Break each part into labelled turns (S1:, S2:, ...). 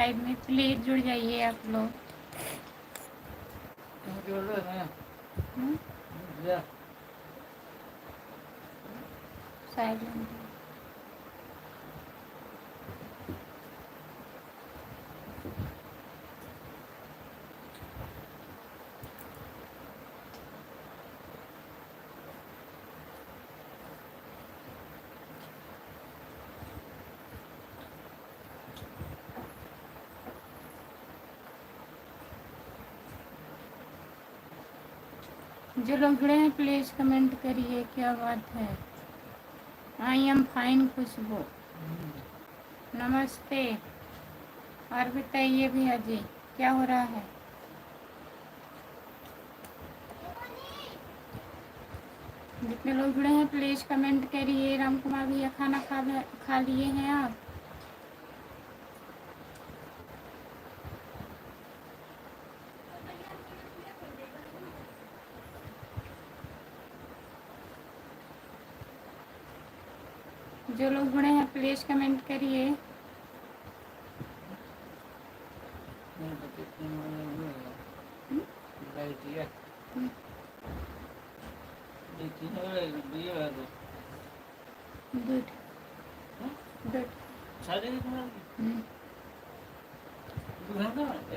S1: Live में please जुड़ जाइए आप लोग। साइलेंट। जो लोग जुड़े हैं प्लीज कमेंट करिए, क्या बात है। आई एम फाइन खुशबू, नमस्ते। और बताइए भैया जी, क्या हो रहा है। जितने लोग जुड़े हैं प्लीज कमेंट करिए। राम कुमार भैया खाना खा लिए हैं आप। जो लोग जुड़े हैं प्लीज कमेंट करिए। Good good.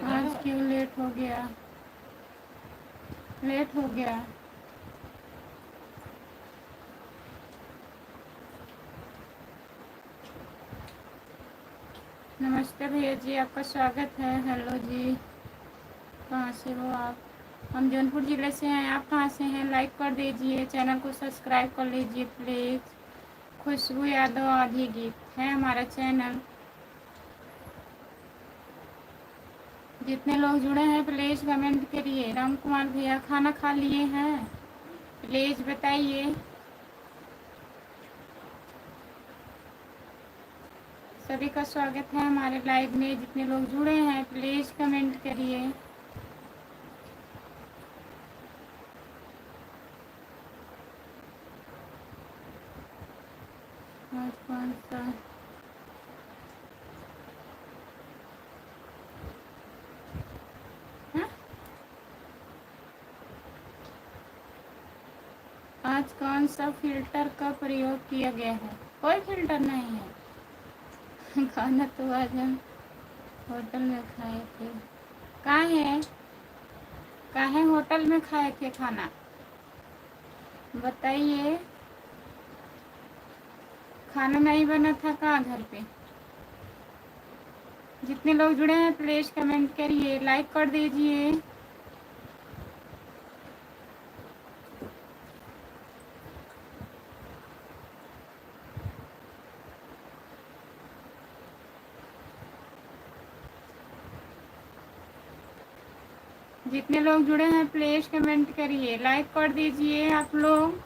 S1: आज क्यों लेट हो गया। लेट हो गया। नमस्ते भैया जी, आपका स्वागत है। हेलो जी, कहाँ से हो आप। हम जौनपुर ज़िले से हैं, आप कहाँ से हैं। लाइक कर दीजिए, चैनल को सब्सक्राइब कर लीजिए प्लीज़। खुशबू यादव आधी गीत है हमारा चैनल। जितने लोग जुड़े हैं प्लीज़ कमेंट करिए। राम कुमार भैया खाना खा लिए हैं, प्लीज़ बताइए। सभी का स्वागत है हमारे लाइव में। जितने लोग जुड़े हैं प्लीज़ कमेंट करिए। आज कौन सा है? आज कौन सा फिल्टर का प्रयोग किया गया है। कोई फिल्टर नहीं है। खाना तो आज हम होटल में खाए थे। कहाँ है होटल में खाए थे खाना, बताइए। खाना नहीं बना था कहाँ घर पे। जितने लोग जुड़े हैं प्लीज कमेंट करिए, लाइक कर दीजिए। जितने लोग जुड़े हैं प्लीज कमेंट करिए, लाइक कर दीजिए आप लोग।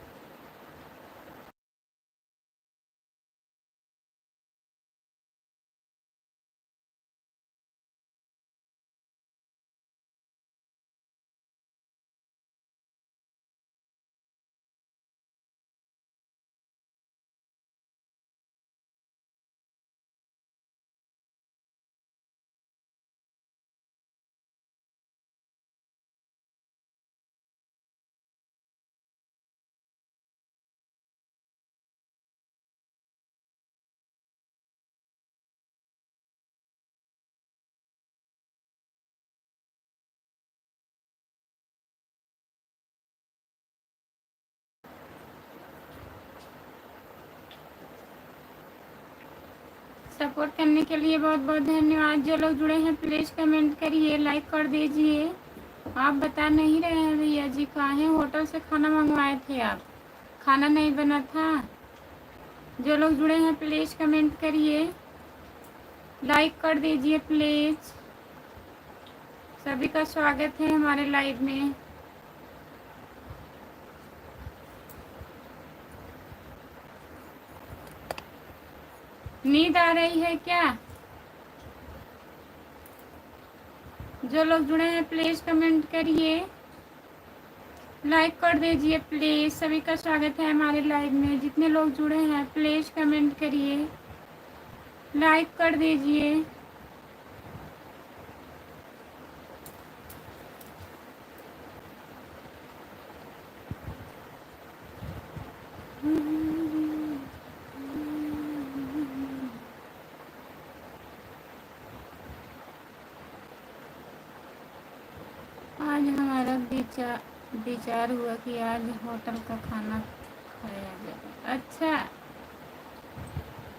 S1: सपोर्ट करने के लिए बहुत बहुत धन्यवाद। जो लोग जुड़े हैं प्लीज़ कमेंट करिए, लाइक कर दीजिए। आप बता नहीं रहे हैं भैया जी, कहाँ हैं। होटल से खाना मंगवाए थे आप, खाना नहीं बना था। जो लोग जुड़े हैं प्लीज़ कमेंट करिए, लाइक कर दीजिए प्लीज़। सभी का स्वागत है हमारे लाइव में। नींद आ रही है क्या। जो लोग जुड़े हैं प्लीज़ कमेंट करिए, लाइक कर दीजिए प्लीज़। सभी का स्वागत है हमारे लाइव में। जितने लोग जुड़े हैं प्लीज़ कमेंट करिए, लाइक कर दीजिए। विचार हुआ कि आज होटल का खाना खाया जाए। अच्छा,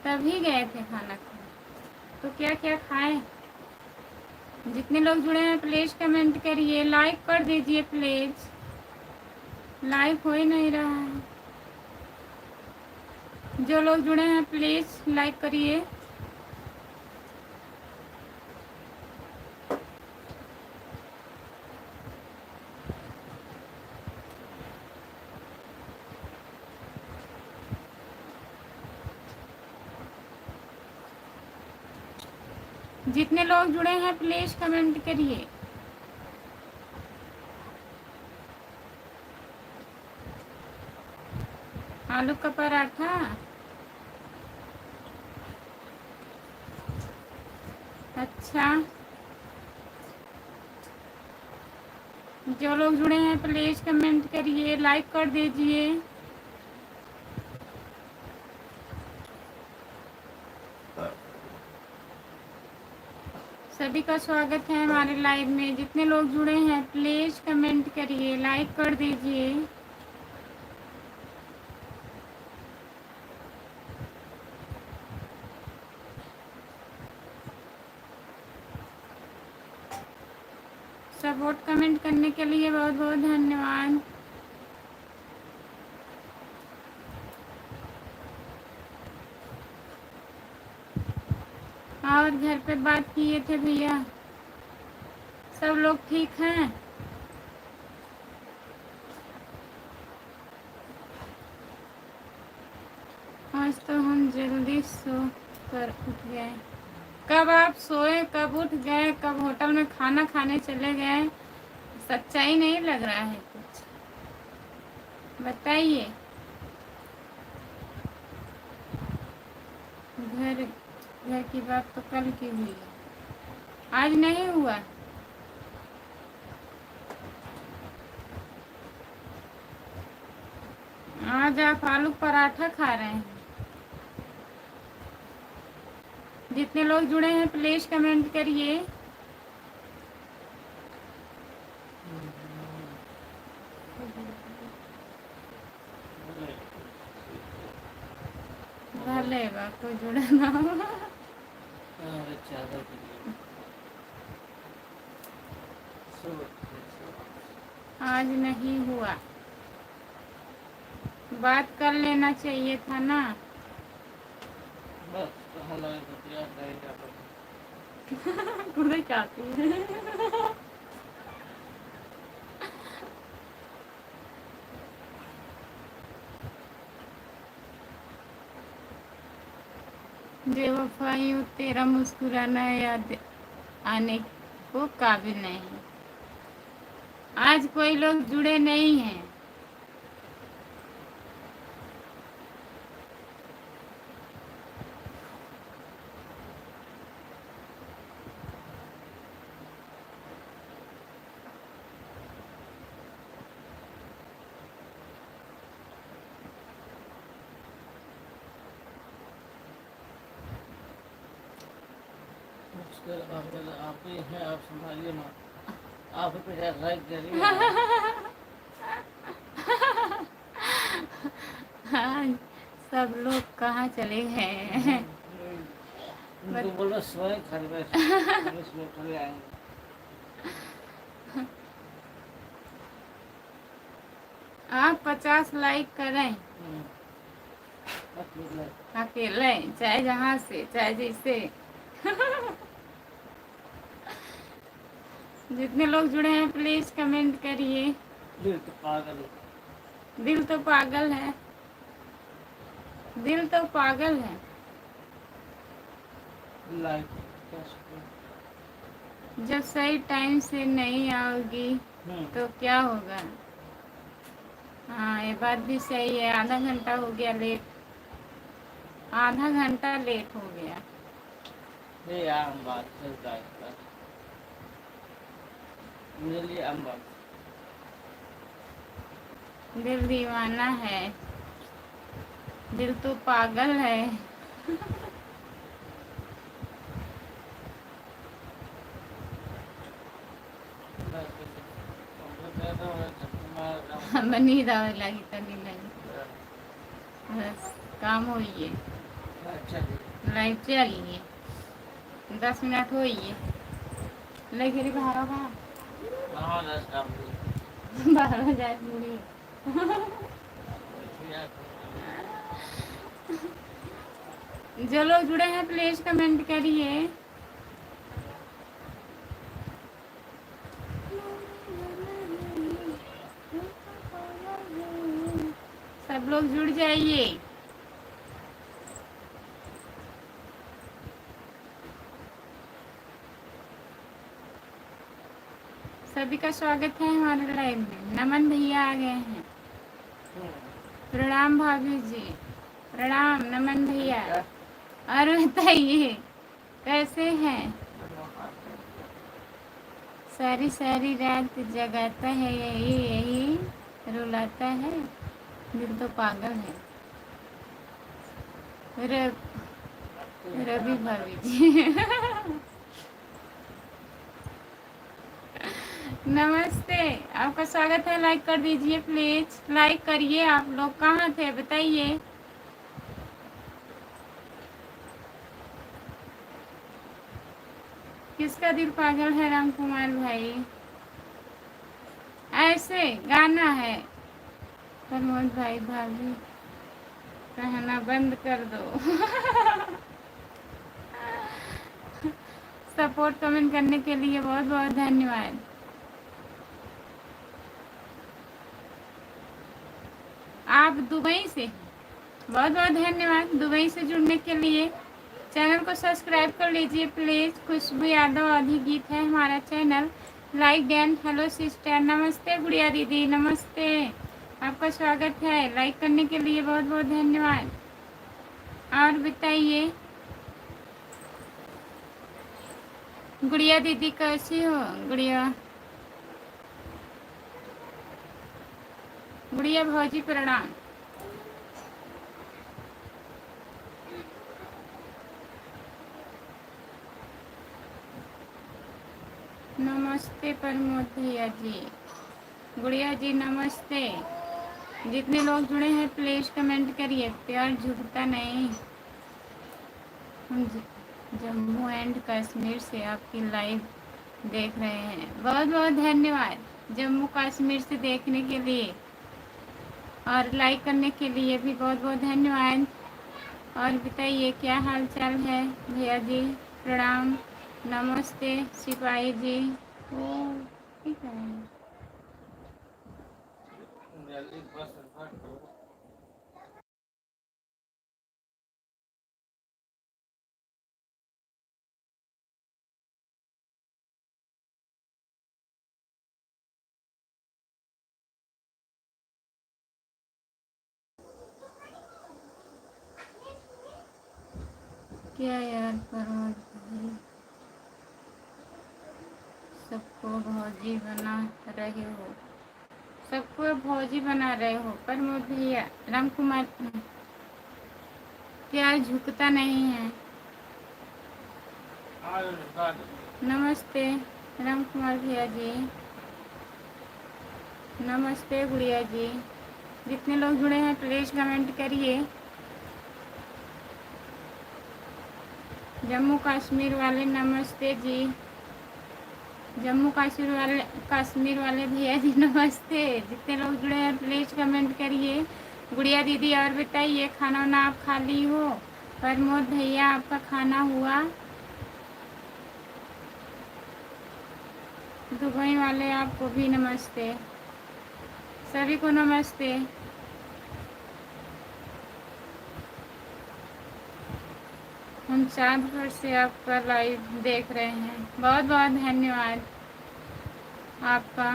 S1: तभी गए थे खाना खाने। तो क्या क्या खाए? जितने लोग जुड़े हैं प्लीज कमेंट करिए, लाइक कर दीजिए प्लीज। लाइक हो ही नहीं रहा है। जो लोग जुड़े हैं प्लीज लाइक करिए। जितने लोग जुड़े हैं प्लीज कमेंट करिए। आलू का पराठा। अच्छा, जो लोग जुड़े हैं प्लीज कमेंट करिए, लाइक कर दीजिए। सभी का स्वागत है हमारे लाइव में। जितने लोग जुड़े हैं प्लीज कमेंट करिए, लाइक कर दीजिए। सपोर्ट कमेंट करने के लिए बहुत बहुत धन्यवाद। और घर पे बात किए थे भैया, सब लोग ठीक हैं? आज तो हम जल्दी सो कर उठ गए। कब आप सोए, कब उठ गए, कब होटल में खाना खाने चले गए? सच्चाई नहीं लग रहा है कुछ, बताइए। घर घर की बात तो कल की हुई है, आज नहीं हुआ। आज आप आलू पराठा खा रहे हैं। जितने लोग जुड़े हैं प्लीज कमेंट करिए। भले बा कोई जुड़ा ना हो। आज नहीं हुआ, बात कर लेना चाहिए था ना। खुद चाहती है। बेवफाई तेरा मुस्कुराना याद आने को काबिल नहीं। आज कोई लोग जुड़े नहीं हैं।
S2: आप ही हैं, आप संभालिए ना, आप ही पे लाइक करिए।
S1: हाँ, सब लोग कहाँ चले गए?
S2: उनको बोलो स्वयं खरीदे, खरीदे आएंगे।
S1: आप 50 लाइक करें अकेले, चाहे जहाँ से चाहे जैसे। जितने लोग जुड़े हैं प्लीज कमेंट करिए।
S2: दिल तो पागल है।
S1: दिल तो पागल है, दिल तो पागल है।
S2: लाइक
S1: जब सही टाइम से नहीं आओगी तो क्या होगा? हाँ, ये बात भी सही है। आधा घंटा हो गया लेट, आधा घंटा लेट हो गया।
S2: ये आम बात चलता है, मेरे लिए आम बात।
S1: दिल दीवाना है, दिल तो पागल है। हमें नींद आवे लगी तो नहीं लगी बस काम हो है
S2: अच्छा जी
S1: लाइट चली है 10 मिनट हो है लेकिन बाहर का
S2: हाँ दस काम भी
S1: 12 बजे पूरी जो लोग जुड़े हैं प्लीज कमेंट करिए। सब लोग जुड़ जाइए। सभी का स्वागत है हमारे लाइव में। नमन भैया आ गए हैं। प्रणाम भाभी जी। प्रणाम नमन भैया। और बताइए कैसे हैं। सारी सारी रात जगाता है यही यही रुलाता है दिल तो पागल है। रवि भाभी जी नमस्ते आपका स्वागत है। लाइक कर दीजिए प्लीज लाइक करिए। आप लोग कहाँ थे बताइए। किसका दिल पागल है राम कुमार भाई। ऐसे गाना है प्रमोद भाई भाभी कहना बंद कर दो सपोर्ट कमेंट करने के लिए बहुत बहुत धन्यवाद। आप दुबई से बहुत बहुत धन्यवाद दुबई से जुड़ने के लिए। चैनल को सब्सक्राइब कर लीजिए प्लीज। खुशबू यादव आदि गीत है हमारा channel. Like and hello sister. नमस्ते गुड़िया दीदी नमस्ते आपका स्वागत है। लाइक करने के लिए बहुत बहुत धन्यवाद। और बताइए गुड़िया दीदी कैसी हो। गुड़िया गुड़िया भौजी प्रणाम। नमस्ते प्रमोद भैया जी। गुड़िया जी नमस्ते। जितने लोग जुड़े हैं प्लीज कमेंट करिए। प्यार झुकता नहीं। हम जम्मू एंड कश्मीर से आपकी लाइव देख रहे हैं। बहुत बहुत धन्यवाद जम्मू कश्मीर से देखने के लिए और लाइक करने के लिए भी बहुत बहुत धन्यवाद। और बताइए क्या हाल चाल है भैया जी। प्रणाम नमस्ते सिपाही जी। ओ ठीक है क्या यार प्रमोद भाई सबको भौजी बना रहे हो। सबको भौजी बना रहे हो प्रमोद भैया। राम कुमार प्यार झुकता नहीं है। नमस्ते राम कुमार भैया जी। नमस्ते गुड़िया जी। जितने लोग जुड़े हैं प्लीज कमेंट करिए। जम्मू कश्मीर वाले नमस्ते जी। जम्मू कश्मीर वाले भैया जी नमस्ते। जितने लोग जुड़े हैं प्लीज कमेंट करिए। गुड़िया दीदी और बताइए खाना वाना आप खा ली हो। प्रमोद भैया आपका खाना हुआ। दुबई वाले आपको भी नमस्ते। सभी को नमस्ते। हम चांदपुर से आपका लाइव देख रहे हैं। बहुत बहुत धन्यवाद आपका।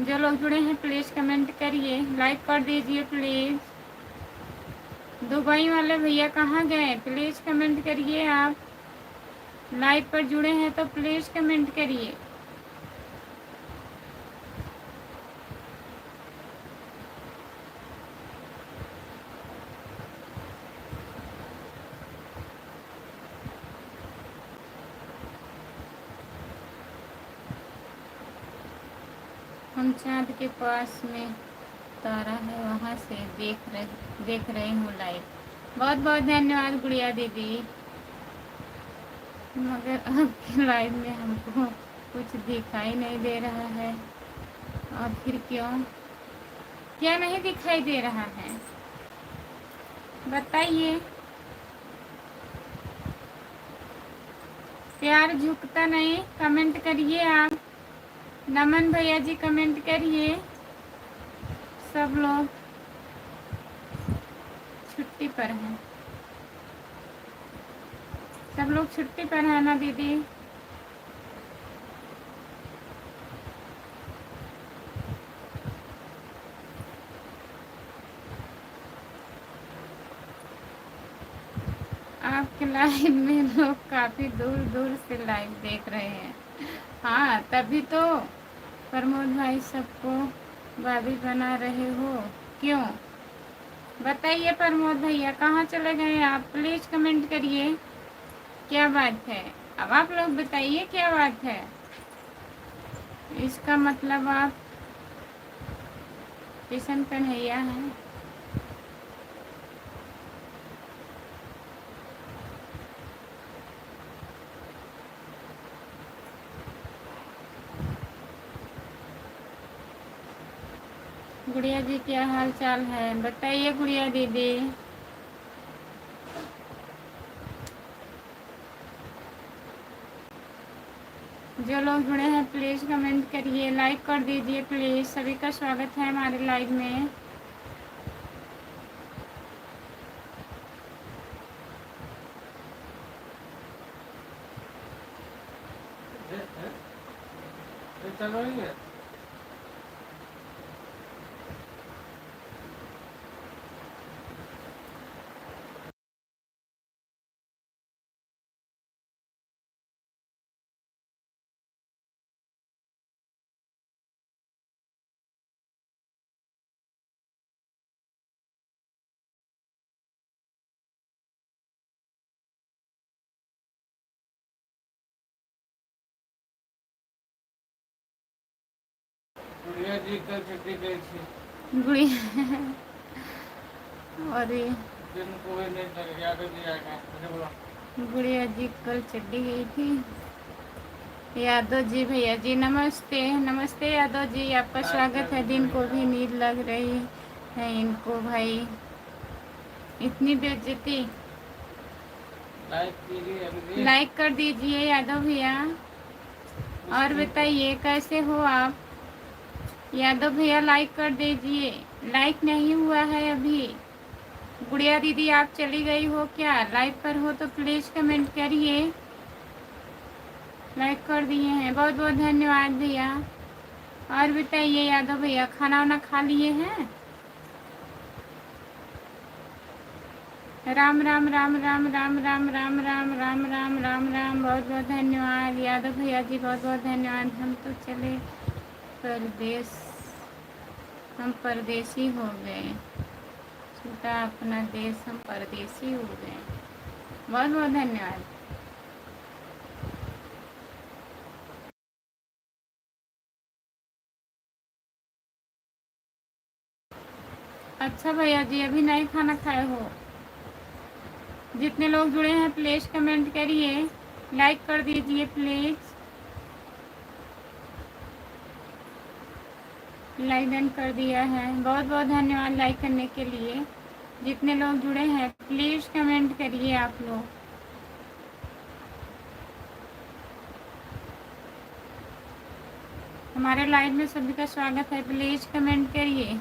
S1: जो लोग जुड़े हैं प्लीज कमेंट करिए। लाइक कर दीजिए प्लीज। दुबई वाले भैया कहाँ गए प्लीज कमेंट करिए। आप लाइव पर जुड़े हैं तो प्लीज कमेंट करिए। हम चाँद के पास में तारा है वहाँ से देख रही हूँ लाइव। बहुत बहुत धन्यवाद गुड़िया दीदी। मगर आपके लाइव में हमको कुछ दिखाई नहीं दे रहा है। और फिर क्यों, क्या नहीं दिखाई दे रहा है बताइए। प्यार झुकता नहीं, कमेंट करिए आप। नमन भैया जी कमेंट करिए। सब लोग छुट्टी पर हैं, सब लोग छुट्टी पर है ना दीदी। आपके लाइव में लोग काफ़ी दूर दूर से लाइव देख रहे हैं। हाँ तभी तो प्रमोद भाई सबको भाभी बना रहे हो। क्यों बताइए प्रमोद भैया, कहाँ चले गए आप? प्लीज़ कमेंट करिए क्या बात है। अब आप लोग बताइए क्या बात है। इसका मतलब आप किशन कन्हैया हैं। गुड़िया जी क्या हाल चाल है बताइए गुड़िया दीदी। जो लोग जुड़े हैं प्लीज़ कमेंट करिए, लाइक कर दीजिए प्लीज़। सभी का स्वागत है हमारे लाइव में।
S2: चल रही है। गुड़िया जी कल छुट्टी गई थी।
S1: गुड़िया और ये
S2: दिन को भी नहीं लग गया तो दिया गया मैंने बोला।
S1: गुड़िया जी कल चड्डी गई थी। यादव जी भैया जी नमस्ते। नमस्ते यादव जी, आपका स्वागत है। दिन को भी नींद लग रही है इनको भाई, इतनी बेइज्जती।
S2: लाइक कीजिए अभी।
S1: लाइक कर दीजिए यादव भैया। और बताइए कैसे हो आप यादव भैया, लाइक कर दीजिए। लाइक नहीं हुआ है अभी। गुड़िया दीदी आप चली गई हो क्या? लाइव पर हो तो प्लीज़ कमेंट करिए। लाइक कर दिए हैं, बहुत बहुत धन्यवाद भैया। और बताइए यादव भैया खाना वाना खा लिए हैं? राम राम राम राम राम राम राम राम राम राम राम राम। बहुत बहुत धन्यवाद यादव भैया जी, बहुत बहुत धन्यवाद। हम तो चले परदेश, हम परदेसी हो गए, छूटा अपना देश, हम परदेसी हो गए। बहुत बहुत धन्यवाद। अच्छा भैया जी अभी नहीं खाना खाए हो? जितने लोग जुड़े हैं प्लीज़ कमेंट करिए, लाइक कर दीजिए प्लीज़। लाइक डन कर दिया है, बहुत बहुत धन्यवाद लाइक करने के लिए। जितने लोग जुड़े हैं प्लीज़ कमेंट करिए आप लोग। हमारे लाइव में सभी का स्वागत है, प्लीज़ कमेंट करिए।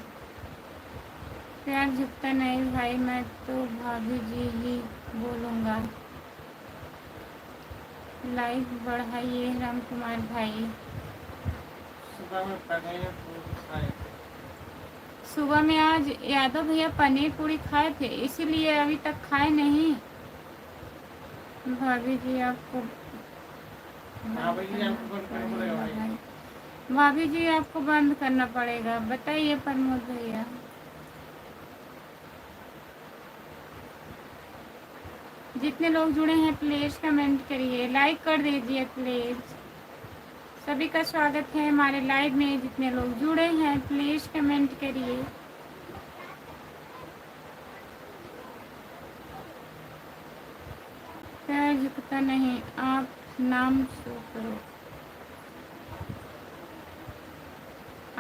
S1: प्यार झुकता नहीं भाई, मैं तो भाभी जी ही बोलूँगा। लाइक बढ़ाइए राम कुमार भाई।
S2: सुबह में पनीर पूरी खाए।
S1: सुबह में आज यादव भैया पनीर पूरी खाए थे, इसीलिए अभी तक खाए नहीं। भाभी जी आपको
S2: भाभी जी आपको बंद करना पड़ेगा भाई।
S1: भाभी जी आपको बंद करना पड़ेगा। बताइए प्रमोद भैया। जितने लोग जुड़े हैं प्लीज़ कमेंट करिए, लाइक कर दीजिए प्लीज़। सभी का स्वागत है हमारे लाइव में। जितने लोग जुड़े हैं प्लीज कमेंट करिए। पैर झुकता नहीं, आप नाम शो करो,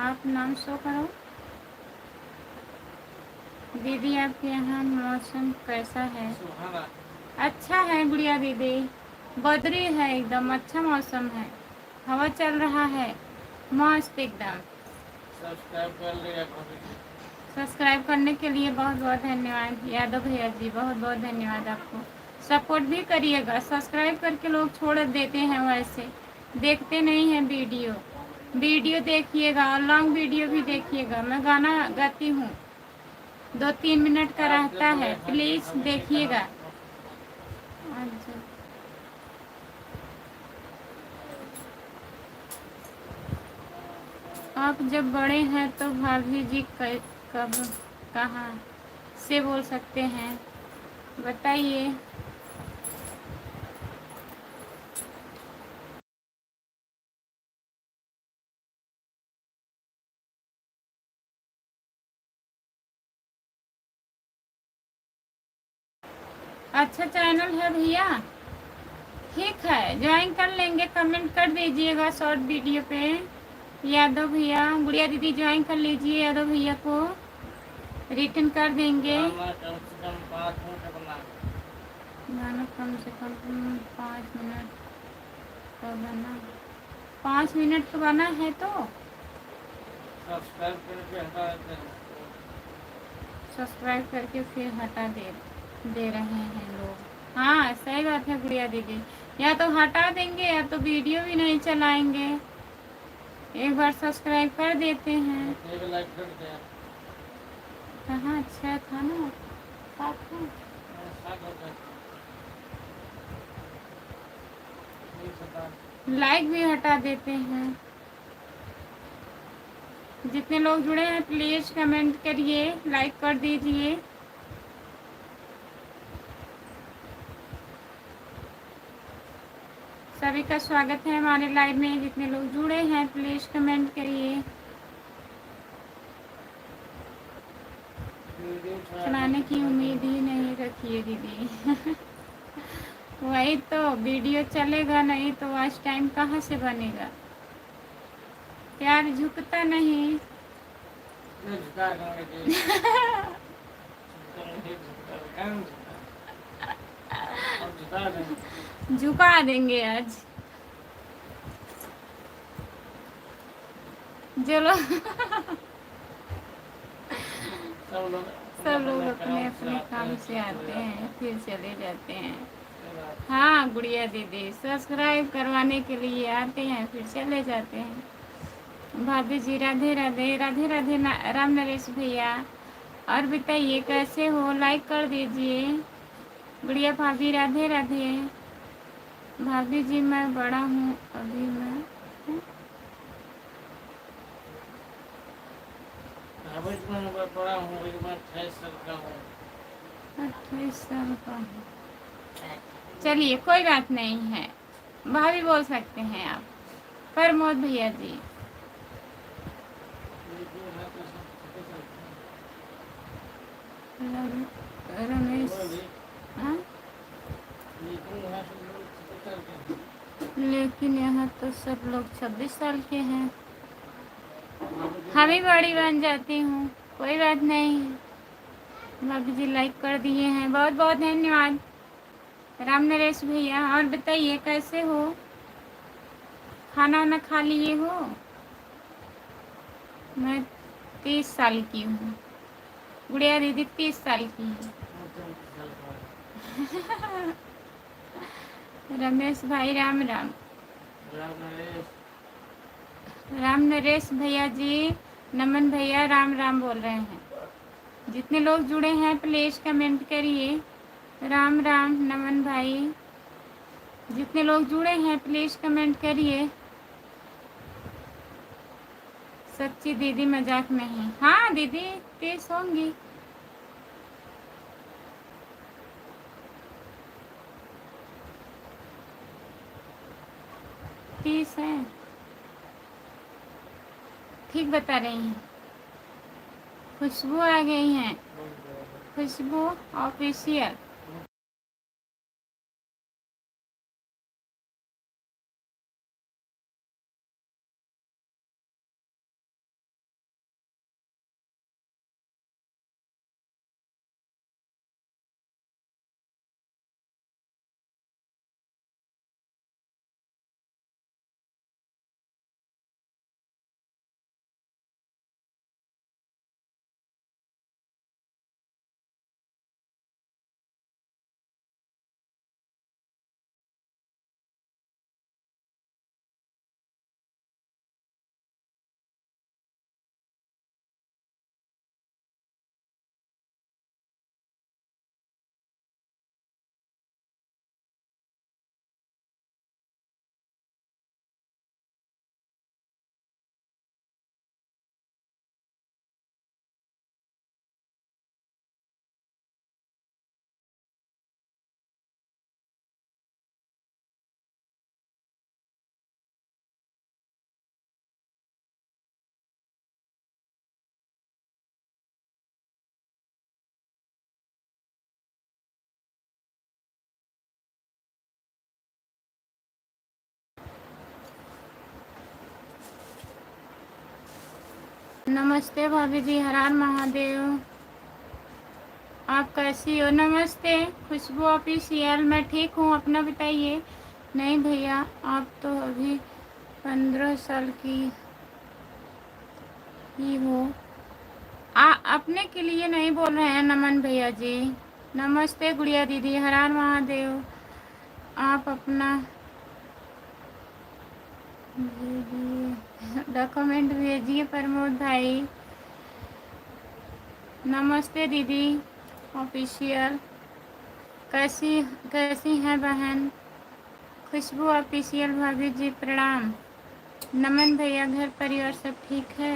S1: आप नाम शो करो। दीदी आपके यहाँ मौसम कैसा है?
S2: सुहाना।
S1: अच्छा है गुड़िया दीदी, बदरी है एकदम, अच्छा मौसम है, हवा चल रहा है, मस्त एकदम।
S2: सब्सक्राइब कर लिया करो।
S1: सब्सक्राइब करने के लिए बहुत बहुत धन्यवाद यादव भैया जी, बहुत बहुत धन्यवाद आपको। सपोर्ट भी करिएगा, सब्सक्राइब करके लोग छोड़ देते हैं, वैसे देखते नहीं हैं वीडियो। वीडियो देखिएगा और लॉन्ग वीडियो भी देखिएगा। मैं गाना गाती हूँ, 2-3 मिनट का रहता है, प्लीज़ देखिएगा। अच्छा, आप जब बड़े हैं तो भाभी जी कब कहाँ से बोल सकते हैं, बताइए। अच्छा चैनल है भैया, ठीक है, ज्वाइन कर लेंगे, कमेंट कर दीजिएगा शॉर्ट वीडियो पे। यादव भैया, गुड़िया दीदी ज्वाइन कर लीजिए, यादव भैया को रिटर्न कर देंगे।
S2: गाना कम से कम 5 मिनट बना।
S1: गाना कम से कम 5 मिनट का बना, 5 मिनट का बना है तो
S2: सब्सक्राइब करके हटा देते हैं।
S1: सब्सक्राइब करके फिर हटा दे रहे हैं लोग। हाँ सही बात है गुड़िया दीदी, या तो हटा देंगे या तो वीडियो भी नहीं चलाएंगे। एक बार सब्सक्राइब कर देते हैं।
S2: एक लाइक कर दिया।
S1: कहाँ अच्छा था ना, साथ में
S2: साथ होता है।
S1: लाइक भी हटा देते हैं। जितने लोग जुड़े हैं प्लीज कमेंट करिए, लाइक कर दीजिए। सभी का स्वागत है हमारे लाइव में। जितने लोग जुड़े हैं प्लीज कमेंट करिए। चलाने की उम्मीद ही नहीं रखिए दीदी। वही तो, वीडियो चलेगा नहीं तो वॉच टाइम कहाँ से बनेगा। प्यार झुकता नहीं। झुका देंगे आज। चलो सब लोग अपने अपने काम से आते हैं फिर चले जाते हैं। हाँ गुड़िया दीदी, सब्सक्राइब करवाने के लिए आते हैं फिर चले जाते हैं। भाभी जी राधे राधे, राधे राधे राम नरेश भैया। और बताइए कैसे हो, लाइक कर दीजिए। गुड़िया भाभी राधे राधे। भाभी जी मैं बड़ा हूँ अभी, मैं
S2: बड़ा हूँ, 28 साल का हूँ।
S1: 28 साल का हूँ। चलिए कोई बात नहीं है, भाभी बोल सकते हैं आप। प्रमोद भैया जी, रमेश, हाँ? लेकिन यहाँ तो सब लोग 26 साल के हैं। हम ही बड़ी बन जाती हूँ, कोई बात नहीं। भाभी जी लाइक कर दिए हैं, बहुत बहुत धन्यवाद राम नरेश भैया। और बताइए कैसे हो, खाना वाना खा लिए हो? मैं 30 साल की हूँ। गुड़िया दीदी 30 साल की है। रमेश भाई राम राम। राम नरेश भैया जी, नमन भैया राम राम बोल रहे हैं। जितने लोग जुड़े हैं प्लीज कमेंट करिए। राम राम नमन भाई। जितने लोग जुड़े हैं प्लीज कमेंट करिए। सच्ची दीदी मजाक नहीं। हाँ दीदी 30 होंगी। तीस है। ठीक बता रही हैं। खुशबू आ गई हैं, खुशबू ऑफिशियल। नमस्ते भाभी जी, हर हर महादेव। आप कैसी हो? नमस्ते खुशबू ऑफिशियल। मैं ठीक हूँ, अपना बताइए। नहीं भैया, आप तो अभी 15 साल की ही हो। अपने के लिए नहीं बोल रहे हैं नमन भैया जी। नमस्ते गुड़िया दीदी, हर हर महादेव। आप अपना भेजिए, डॉक्यूमेंट भेजिए प्रमोद भाई। नमस्ते दीदी ऑफिशियल। कैसी कैसी हैं बहन? खुशबू ऑफिशियल भाभी जी प्रणाम। नमन भैया, घर परिवार सब ठीक है?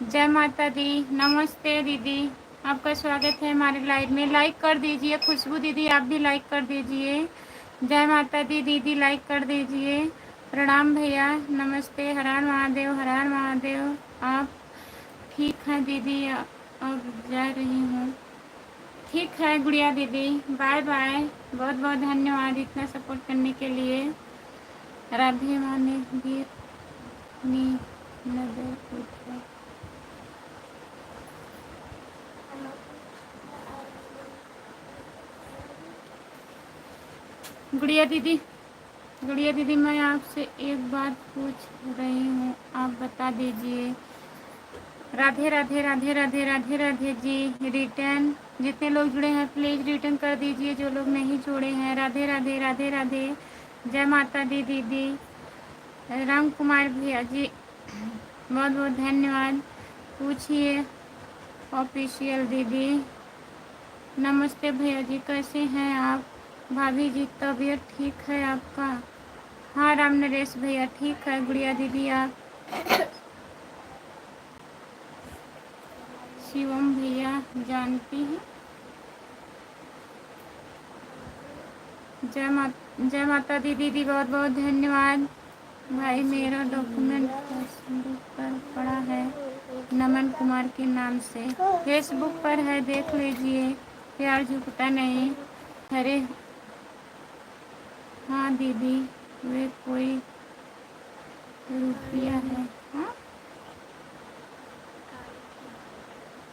S1: जय माता दी। नमस्ते दीदी, आपका स्वागत है हमारे लाइव में। लाइक कर दीजिए। खुशबू दीदी आप भी लाइक कर दीजिए। जय माता दी दीदी, लाइक कर दीजिए। प्रणाम भैया, नमस्ते। हर हर महादेव, हर हर महादेव। आप ठीक हैं दीदी? अब जा रही हूँ। ठीक है गुड़िया दीदी, बाय बाय। बहुत बहुत धन्यवाद इतना सपोर्ट करने के लिए। राधे माँ ने भी अपनी नजर उठा। गुड़िया दीदी मैं आपसे एक बात पूछ रही हूँ, आप बता दीजिए। राधे राधे राधे राधे राधे राधे जी। रिटर्न जितने लोग जुड़े हैं प्लीज़ रिटर्न कर दीजिए, जो लोग नहीं जुड़े हैं। राधे राधे राधे राधे। जय माता दी दीदी। राम कुमार भैया जी बहुत बहुत धन्यवाद। पूछिए ऑफिशियल दीदी। नमस्ते भैया जी, कैसे हैं आप? भाभी जी तबीयत ठीक है आपका? हाँ राम नरेश भैया ठीक है। गुड़िया दीदी आप? शिवम भैया जानती हैं? जय माता दी दीदी, बहुत बहुत धन्यवाद। भाई मेरा डॉक्यूमेंट फेसबुक पर पड़ा है नमन कुमार के नाम से। फेसबुक पर है, देख लीजिए। प्यार झुकता नहीं। अरे हाँ दीदी, वे कोई रुपया है? हाँ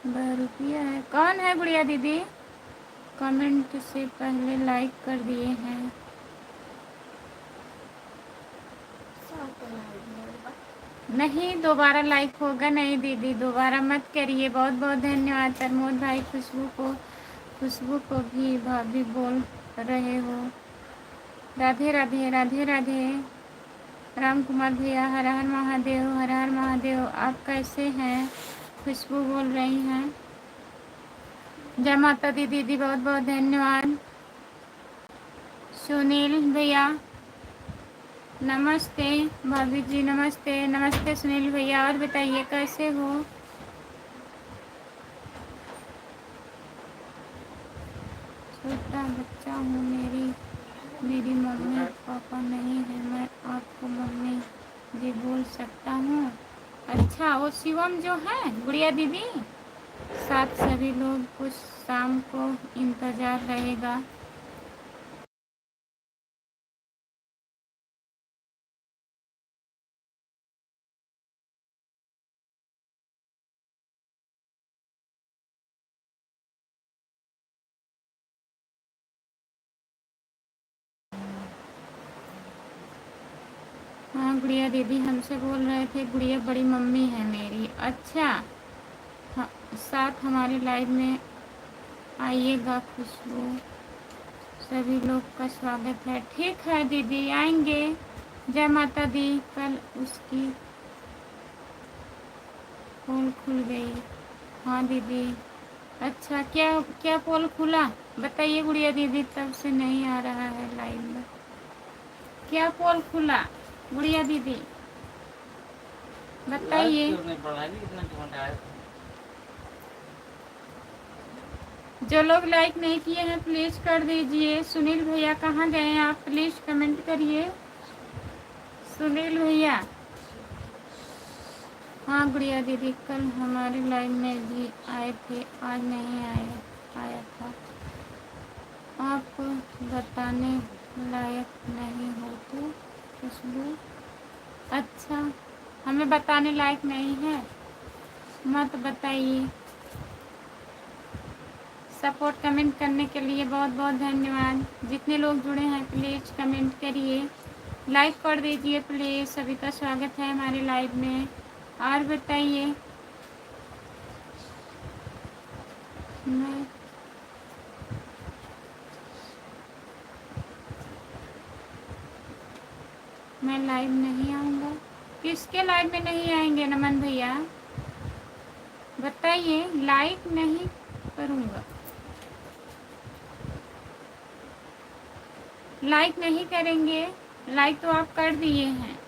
S1: वह रुपया है। कौन है गुड़िया दीदी? कमेंट से पहले लाइक कर दिए हैं। नहीं दोबारा लाइक होगा नहीं दीदी, दोबारा मत करिए। बहुत बहुत धन्यवाद प्रमोद भाई। खुशबू को भी भाभी बोल रहे हो। राधे राधे राधे राधे। राम कुमार भैया हर हर महादेव, हर हर महादेव। आप कैसे हैं? खुशबू बोल रही हैं। जय माता दी दीदी, बहुत बहुत धन्यवाद। सुनील भैया नमस्ते। भाभी जी नमस्ते। नमस्ते सुनील भैया, और बताइए कैसे हो? छोटा बच्चा हूँ, मेरी मम्मी पापा नहीं है, मैं आपको मम्मी जी बोल सकता हूँ? अच्छा, वो शिवम जो है गुड़िया दीदी, साथ सभी लोग कुछ शाम को इंतज़ार रहेगा। हाँ गुड़िया दीदी हमसे बोल रहे थे, गुड़िया बड़ी मम्मी है मेरी। अच्छा, हाँ, साथ हमारे लाइव में आइएगा खुशबू, सभी लोग का स्वागत है। ठीक है दीदी, आएंगे। जय माता दी। कल उसकी पोल खुल गई। हाँ दीदी। अच्छा, क्या क्या पोल खुला बताइए गुड़िया दीदी, तब से नहीं आ रहा है लाइव में। क्या पोल खुला गुड़िया दीदी बताइए।
S2: क्यों नहीं पढ़ा नहीं, कितना घंटा आया था।
S1: जो लोग लाइक नहीं किए हैं प्लीज़ कर दीजिए। सुनील भैया कहाँ गए हैं आप, प्लीज़ कमेंट करिए। सुनील भैया। हाँ गुड़िया दीदी, कल हमारे लाइव में भी आए थे, आज नहीं आया था। आप बताने लायक नहीं हो तो खुशबू। अच्छा, हमें बताने लायक नहीं है, मत बताइए। सपोर्ट कमेंट करने के लिए बहुत बहुत धन्यवाद। जितने लोग जुड़े हैं प्लीज़ कमेंट करिए, लाइक कर दीजिए प्लीज़। सभी का स्वागत है हमारे लाइव में। और बताइए। मैं मैं लाइव नहीं आऊँगा। किसके लाइव में नहीं आएंगे नमन भैया बताइए। लाइक नहीं करूँगा, लाइक नहीं करेंगे। लाइक तो आप कर दिए हैं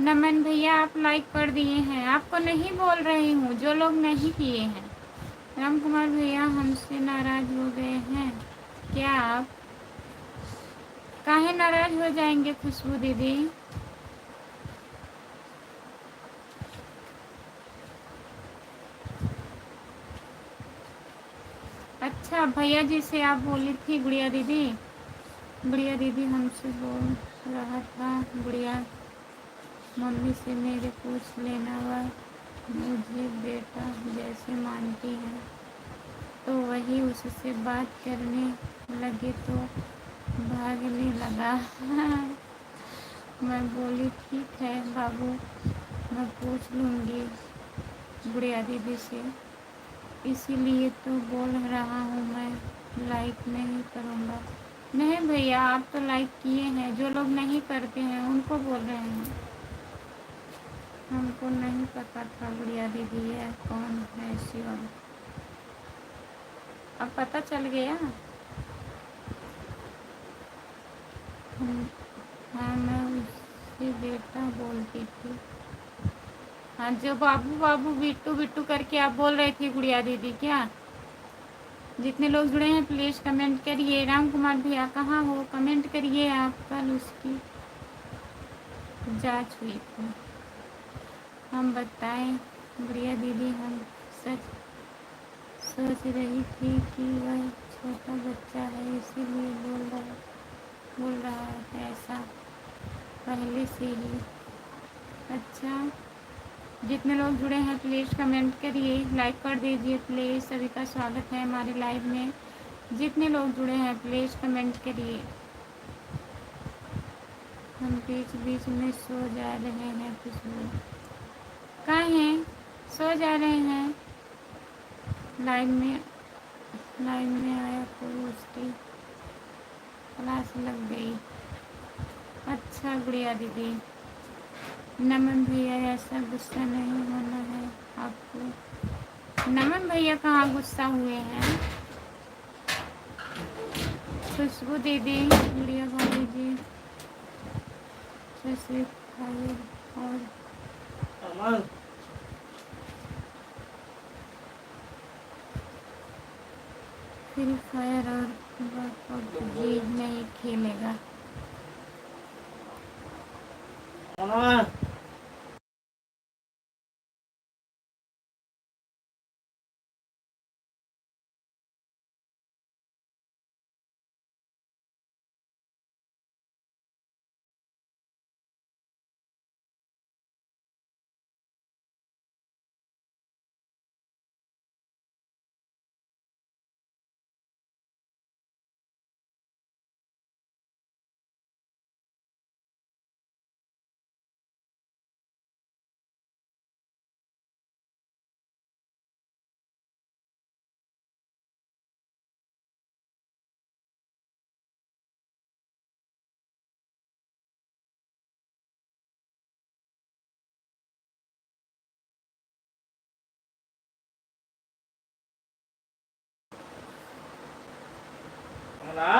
S1: नमन भैया, आप लाइक कर दिए हैं। आपको नहीं बोल रही हूँ, जो लोग नहीं किए हैं। राम कुमार भैया हमसे नाराज हो गए हैं क्या आप? काहे नाराज हो जाएंगे खुशबू दीदी? अच्छा, भैया जी से आप बोली थी गुड़िया दीदी। गुड़िया दीदी हमसे बोल रहा था, गुड़िया मम्मी से मेरे पूछ लेना, वह मुझे बेटा जैसे मानती है। तो वही उससे बात करने लगे तो भागने लगा। मैं बोली ठीक है बाबू, मैं पूछ लूँगी गुड़िया दीदी से, इसीलिए तो बोल रहा हूँ मैं लाइक नहीं करूँगा। नहीं भैया, आप तो लाइक किए हैं, जो लोग नहीं करते हैं उनको बोल रहे हैं। हमको नहीं पता था गुड़िया दीदी है कौन है शिवम, अब पता चल गया। हाँ, मैं उससे बेटा बोलती थी। हाँ, जो बाबू बाबू बिट्टू बिट्टू करके आप बोल रही थी गुड़िया दीदी क्या? जितने लोग जुड़े हैं प्लीज़ कमेंट करिए। राम कुमार भैया कहाँ हो, कमेंट करिए आप। कल उसकी जांच हुई थी, हम बताएं गुड़िया दीदी। हम सच सोच रही थी कि वह छोटा बच्चा है, इसीलिए बोल रहा है ऐसा पहले से ही। अच्छा, जितने लोग जुड़े हैं प्लीज़ कमेंट करिए, लाइक कर दीजिए प्लीज़। सभी का स्वागत है हमारे लाइव में। जितने लोग जुड़े हैं प्लीज़ कमेंट करिए। हम बीच बीच में सो जा रहे हैं खुशबू। कहाँ हैं? सो जा रहे हैं। लाइव में आया तो उसकी क्लास लग गई। अच्छा गुड़िया दीदी। नमन भैया ऐसा गुस्सा नहीं होना है आपको। नमन भैया कहाँ गुस्सा हुए हैं? खुशबू दीदी, गुड़िया भाभी जी तशरीफ खाइए। और
S2: अमन
S1: फ्री फायर और पबजी नहीं खेलेगा।
S2: अमन अला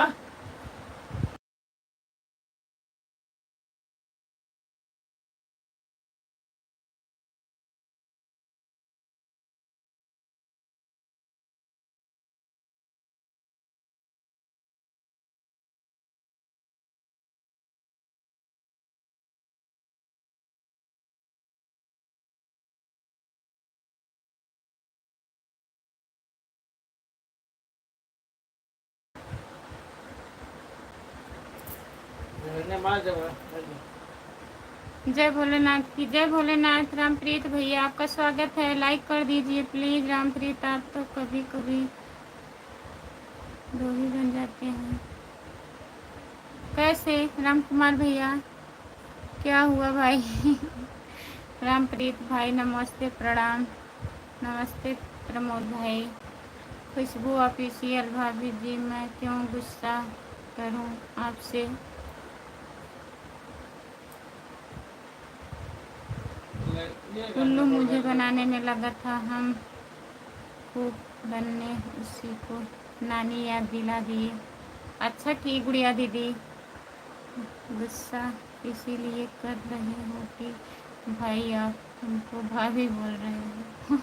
S2: मार जब
S1: जय भोलेनाथ की जय भोलेनाथ। रामप्रीत भैया आपका स्वागत है, लाइक कर दीजिए प्लीज़। रामप्रीत आप तो कभी कभी रोगी बन जाते हैं। कैसे राम कुमार भैया, क्या हुआ भाई? रामप्रीत भाई नमस्ते, प्रणाम। नमस्ते प्रमोद भाई। खुशबू ऑफिशियल भाभी जी, मैं क्यों गुस्सा करूं आपसे? कुल्लू मुझे बनाने में लगा था, हम खूब बनने उसी को नानी याद दिला दिए। अच्छा की गुड़िया दीदी, गुस्सा इसीलिए कर रहे हो कि भाई आप हमको भाभी बोल रहे हो?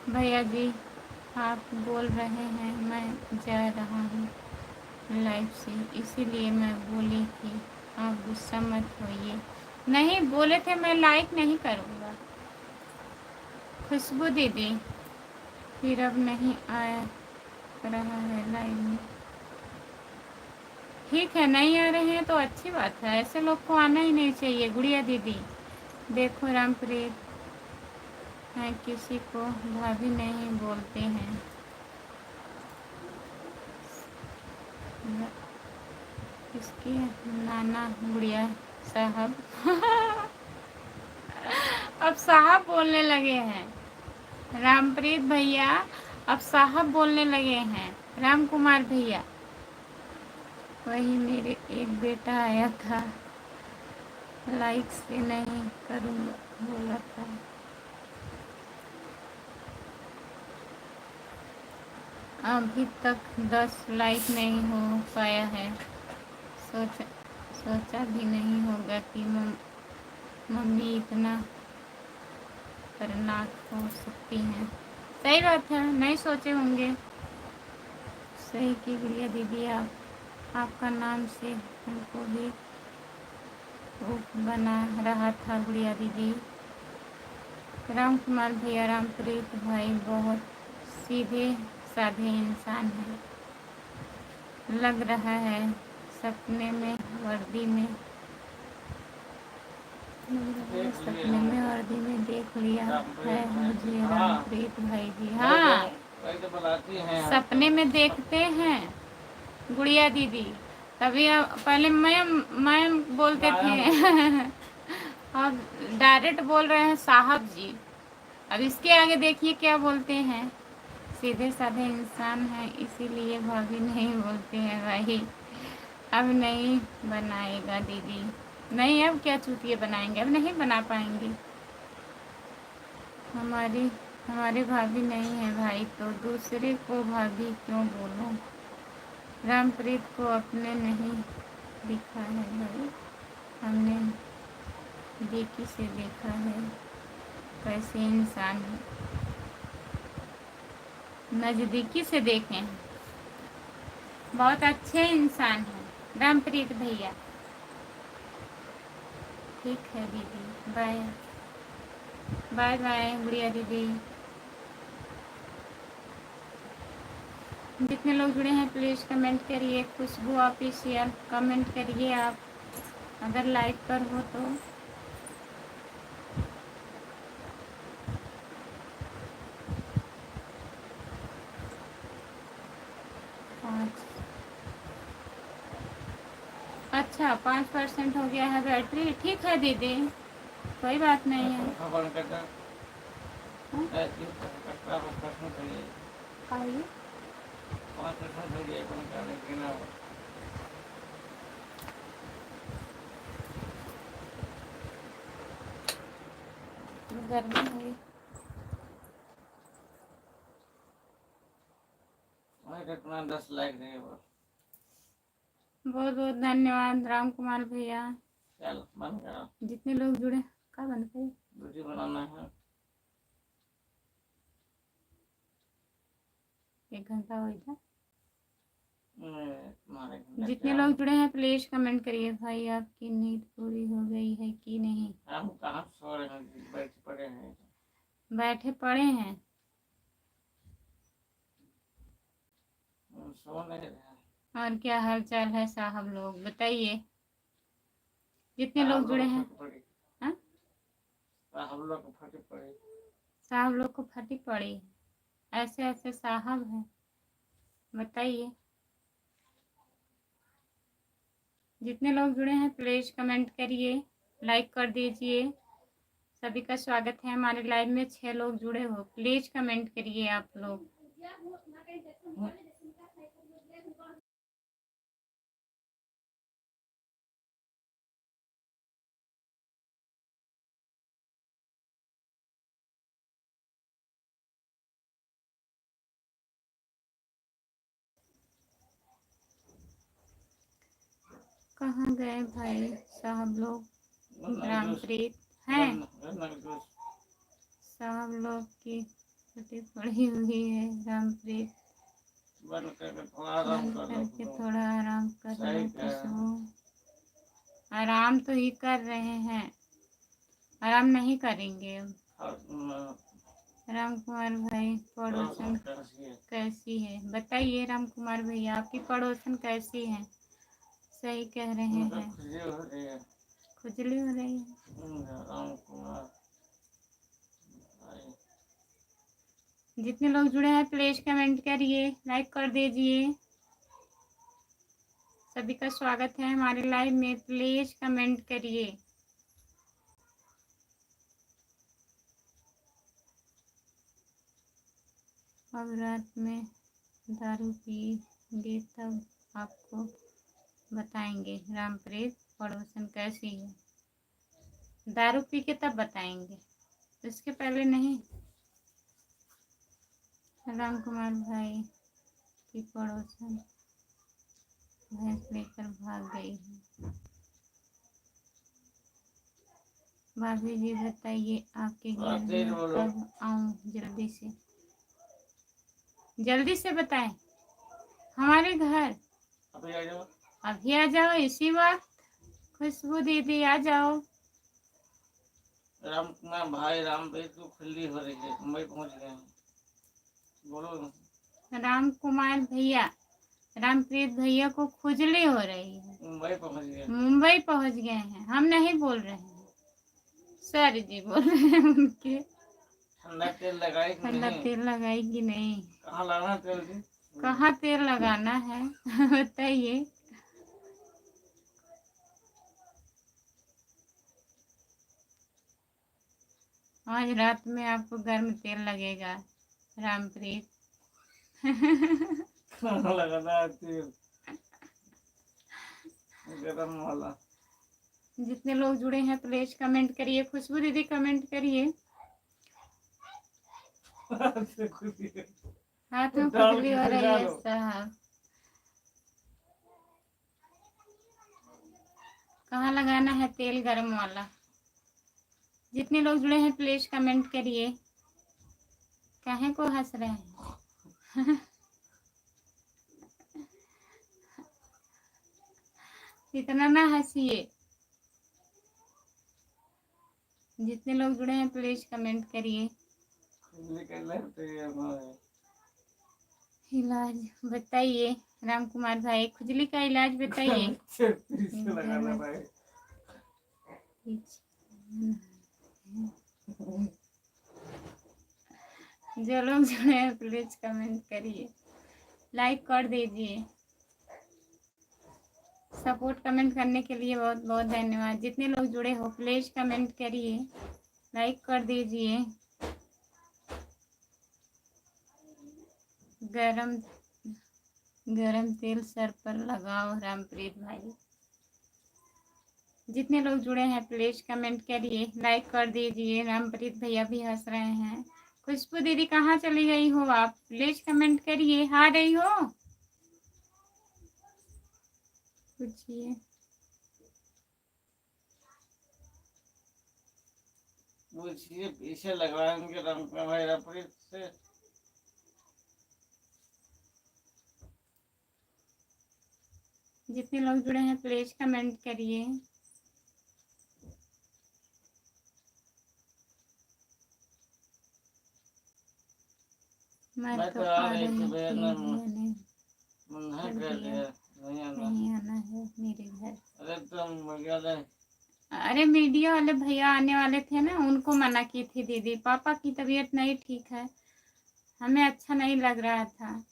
S1: भैया जी आप बोल रहे हैं मैं जा रहा हूँ लाइव से, इसीलिए मैं बोली कि आप गुस्सा मत होइए। नहीं बोले थे मैं लाइक नहीं करूँगा। खुशबू दीदी फिर अब नहीं आया रहा है लाइव में। ठीक है नहीं आ रहे हैं तो अच्छी बात है, ऐसे लोग को आना ही नहीं चाहिए। गुड़िया दीदी देखो रामप्रीत हैं, किसी को भाभी नहीं बोलते हैं। इसके नाना गुड़िया साहब अब साहब बोलने लगे हैं। रामप्रीत भैया अब साहब बोलने लगे हैं। राम कुमार भैया वही मेरे एक बेटा आया था, लाइक से नहीं करूँगा बोला था। अभी तक 10 लाइक नहीं हो पाया है। सोचा भी नहीं होगा कि मम्मी इतना खतरनाक हो सकती हैं। सही बात है, नहीं सोचे होंगे। सही की गुड़िया दीदी, आपका नाम से हमको भी वो बना रहा था गुड़िया दीदी। राम कुमार भैया रामप्रीत भाई बहुत सीधे साधे इंसान हैं, लग रहा है सपने में वर्दी में वर्दी में देख लिया है मुझे रामप्रीत भाई जी। हाँ सपने में देखते हैं गुड़िया दीदी, तभी पहले मैं बोलते थे अब डायरेक्ट बोल रहे हैं साहब जी। अब इसके आगे देखिए क्या बोलते हैं, सीधे साधे इंसान हैं इसीलिए भाभी नहीं बोलते हैं भाई। अब नहीं बनाएगा दीदी, नहीं अब क्या चूतिए बनाएंगे, अब नहीं बना पाएंगे। हमारे भाभी नहीं है भाई तो दूसरे को भाभी क्यों बोलूं? रामप्रीत को अपने नहीं दिखा है भाई, हमने देखी से देखा है कैसे इंसान है, नज़दीकी से देखे हैं, बहुत अच्छे इंसान हैं रामप्रीत भैया। ठीक है दीदी, बाय बाय बाय गुड़िया दीदी। जितने लोग जुड़े हैं प्लीज़ कमेंट करिए। खुशबू ऑफिशियल कमेंट करिए आप, अगर लाइक पर हो तो। अच्छा 5% हो गया है बैटरी, ठीक है दीदी कोई बात नहीं है। आइए गर्मी हुई
S2: कितना 10 लाइक देंगे बस।
S1: बहुत बहुत धन्यवाद राम कुमार भैया।
S2: चल बंद करो,
S1: जितने लोग जुड़े का बंद करे,
S2: वीडियो बनाना है।
S1: 1 घंटा हो गया।
S2: तुम्हारे घर
S1: जितने
S2: क्या
S1: लोग जुड़े हैं प्लीज कमेंट करिए भाई, आपकी नींद पूरी हो गई है कि नहीं।
S2: हम कहाँ सो रहे हैं, बैठ पड़े हैं।
S1: बैठे पड़े हैं,
S2: हम सो नहीं रहे।
S1: और क्या हाल चाल है साहब लोग बताइए, जितने लोग
S2: हम
S1: जुड़े
S2: लोग
S1: हैं।
S2: फट पड़ी,
S1: हाँ?
S2: हम लोग को फटी पड़ी।
S1: साहब लोग को फटी पड़ी है, ऐसे ऐसे साहब हैं बताइए। जितने लोग जुड़े हैं प्लीज कमेंट करिए, लाइक कर दीजिए। सभी का स्वागत है हमारे लाइव में। 6 लोग जुड़े हो, प्लीज कमेंट करिए आप लोग। कहाँ गए भाई साहब लोग, रामप्रीत हैं। साहब लोग की छुट्टी पड़ी हुई है, रामप्रीत
S2: बंद करके थोड़ा आराम
S1: बंद
S2: कर लो।
S1: करके थोड़ा आराम कर
S2: सही
S1: लो
S2: कह रहे
S1: तो सो। आराम तो ही कर रहे हैं, आराम नहीं करेंगे अब। राम कुमार भाई पड़ोसन कैसी है बताइए। राम कुमार भैया आपकी पड़ोसन कैसी है। सही कह रहे हैं, खुजली हो रही है। जितने लोग जुड़े हैं प्लीज कमेंट करिए, लाइक कर दीजिए। सभी का स्वागत है हमारे लाइव में, प्लीज कमेंट करिए। अब रात में दारू पिएंगे तब आपको बताएंगे रामप्रीत पड़ोसन कैसी है। दारू पी के तब बताएंगे, इसके पहले नहीं। राम कुमार भाई की पड़ोसन भैंस लेकर भाग गई है। भाभी जी बताइए आपके घर में कब आऊँ, जल्दी से बताएं हमारे घर। अभी आ जाओ इसी वक्त। खुशबू दीदी आ जाओ।
S2: राम कुमार भाई रामप्रीत को खुली हो रही है, मुंबई पहुंच गए हैं। बोलो
S1: राम कुमार भैया, रामप्रीत भैया को खुजली हो रही है,
S2: मुंबई पहुंच गए।
S1: मुंबई पहुंच गए हैं। हम नहीं बोल रहे हैं, सर जी बोल रहे हैं उनके।
S2: ठंडा तेल लगाई कि
S1: ठंडा
S2: नहीं?
S1: तेल लगाएगी नहीं।
S2: कहाँ लगाना तेल जी?
S1: कहाँ तेल लगाना है बताइए। आज रात में आपको गर्म तेल लगेगा रामप्रीत।
S2: कहाँ लगाना है तेल? गरम वाला।
S1: जितने लोग जुड़े हैं प्लीज कमेंट करिए। खुशबू दीदी कमेंट करिए। हाथ में खुजली हो रही है साहब। कहाँ लगाना है तेल गरम वाला। जितने लोग जुड़े हैं प्लीज कमेंट करिए। काहे को हंस रहे हैं इतना ना हंसिए। जितने लोग जुड़े हैं प्लीज कमेंट करिए। इलाज बताइए राम कुमार भाई, खुजली का इलाज बताइए। जो लोग जुड़े हैं प्लीज कमेंट करिए, लाइक कर दीजिए। सपोर्ट कमेंट करने के लिए बहुत बहुत धन्यवाद। जितने लोग जुड़े हो प्लीज कमेंट करिए, लाइक कर दीजिए। गरम गरम तेल सर पर लगाओ रामप्रीत भाई। जितने लोग जुड़े हैं प्लीज कमेंट करिए, लाइक कर दीजिए। रामप्रीत भैया भी हंस रहे हैं। खुशबू दीदी कहाँ चली गई हो आप, प्लीज कमेंट करिए। आ रही हो? पूछिए।
S2: पूछिए, पीछे लगवाएंगे रामकुमार भाई रफरी से।
S1: जितने लोग जुड़े हैं प्लीज कमेंट करिए। मैं तो आ रही थी, भैया ने
S2: मना
S1: कर
S2: कर
S1: दिया,
S2: दिया, नहीं आना।
S1: नहीं आना है मेरे घर।
S2: अरे तुम मर्यादा
S1: अरे मीडिया वाले भैया आने वाले थे ना, उनको मना की थी दीदी। पापा की तबीयत नहीं ठीक है, हमें अच्छा नहीं लग रहा था।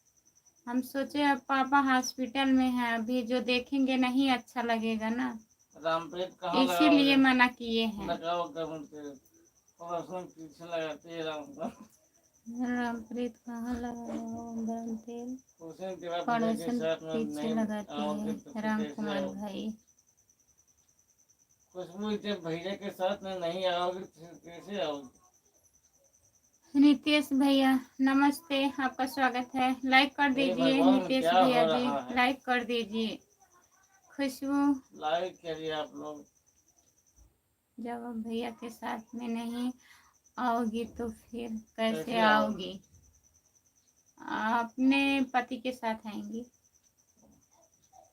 S1: हम सोचे अब पापा हॉस्पिटल में हैं, अभी जो देखेंगे नहीं अच्छा लगेगा ना,
S2: रामप्रीत कहाँ
S1: इसीलिए
S2: लगाओगे?
S1: मना किए हैं।
S2: लगाओ कम से थोड़ा पीछे लगाते हैं
S1: रामप्रीत कहाँ लगाओ गरम तेल?
S2: हुसैन तेरा भैया के
S1: पड़ोसन
S2: साथ में
S1: पीछे
S2: नहीं
S1: लगाते
S2: आओगे तो
S1: हैं
S2: फिर
S1: राम
S2: कैसे
S1: कुमार
S2: आओगे?
S1: भाई।
S2: खुशबू जब भैया के साथ में नहीं आओगे तो फिर कैसे आओगे?
S1: नितेश भैया नमस्ते, आपका स्वागत है। लाइक कर
S2: हे
S1: दीजिए
S2: भगवान,
S1: नितेश
S2: क्या
S1: भैया
S2: हो
S1: जी,
S2: रहा है?
S1: लाइक कर दीजिए। खुशबू
S2: लाइक करिए आप लोग।
S1: जब आप भैया के साथ में नहीं आओगी तो फिर कैसे
S2: कैसे
S1: आओगी? अपने पति के साथ आएंगी।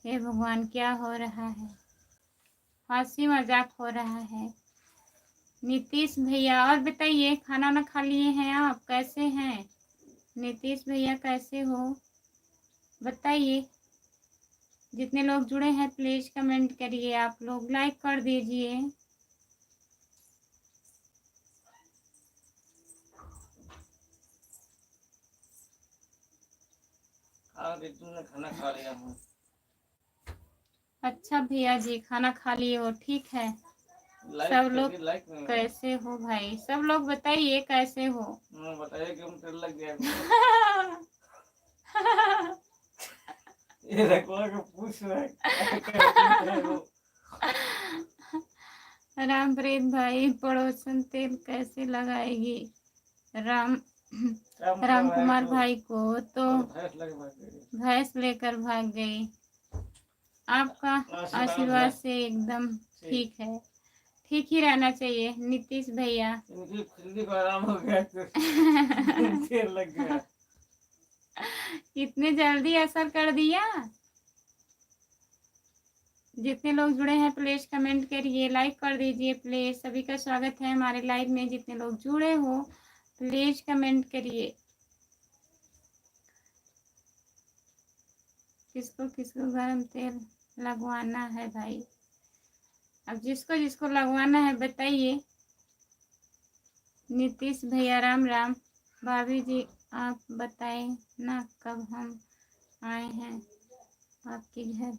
S1: हे भगवान, क्या हो रहा है? हंसी मजाक हो रहा है। नीतीश भैया और बताइए, खाना ना खा लिए हैं आप? कैसे हैं नीतीश भैया, कैसे हो बताइए। जितने लोग जुड़े हैं प्लीज कमेंट करिए, आप लोग लाइक कर दीजिए।
S2: तुमने खाना खा लिया हूँ।
S1: अच्छा भैया जी, खाना खा लिए हो, ठीक है। सब लोग कैसे हो भाई? सब लोग बताइए कैसे हो।
S2: बताइए कि हम लग गया ये रखवा के पूछ रहा है वो।
S1: रामप्रीत भाई, पड़ोसन तेल कैसे लगाएगी राम कुमार भाई को तो भैंस लेकर भाग गई। आपका आशीर्वाद से एकदम ठीक है, ठीक ही रहना चाहिए नीतीश भैया।
S2: इनकी खुजली को आराम हो गया तो तेल लग गया।
S1: इतने जल्दी असर कर दिया। जितने लोग जुड़े हैं प्लीज कमेंट करिए, लाइक कर दीजिए प्लीज। सभी का स्वागत है हमारे लाइव में। जितने लोग जुड़े हो प्लीज कमेंट करिए। किसको किसको गरम तेल लगवाना है भाई? अब जिसको जिसको लगवाना है बताइए। नीतीश भैया राम राम। भाभी जी आप बताएं ना कब हम आए हैं आपके घर?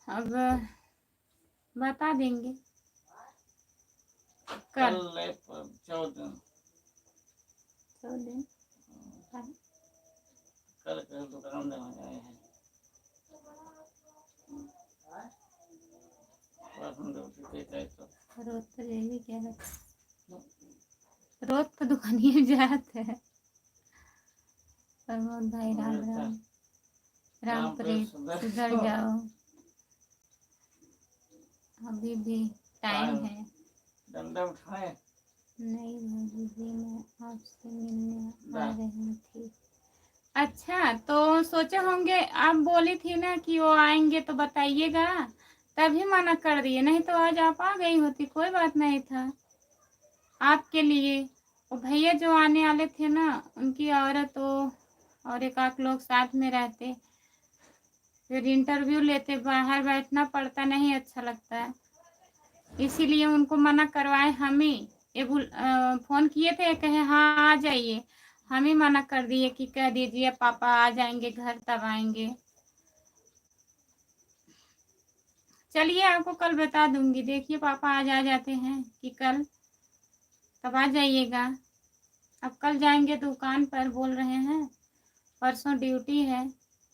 S1: अब बता देंगे कल
S2: 14
S1: दिन।
S2: कल दुकान में आए हैं।
S1: रोज तो डेली क्या है, रोज तो दुकानिए जाते हैं। प्रमोद भाई राम राम। रामप्रीत सुधर जाओ, अभी भी टाइम है।
S2: डंडा उठाए
S1: नहीं भाभी जी, मैं आपसे मिलने आ रही थी। अच्छा, तो सोचे होंगे, आप बोली थी ना कि वो आएंगे तो बताइएगा, तभी मना कर दिए, नहीं तो आज आप आ गई होती, कोई बात नहीं था आपके लिए। वो भैया जो आने वाले थे ना, उनकी औरत और एक आध लोग साथ में रहते, फिर इंटरव्यू लेते, बाहर बैठना पड़ता, नहीं अच्छा लगता है, इसीलिए उनको मना करवाए हम ही। ये फोन किए थे, कहे हाँ आ जाइए, हम ही मना कर दिए कि कह दीजिए पापा आ जाएंगे घर तब आएंगे। चलिए आपको कल बता दूंगी, देखिए पापा आज आ जाते हैं कि कल, तब आ जाइएगा। अब कल जाएंगे दुकान पर, बोल रहे हैं परसों ड्यूटी है,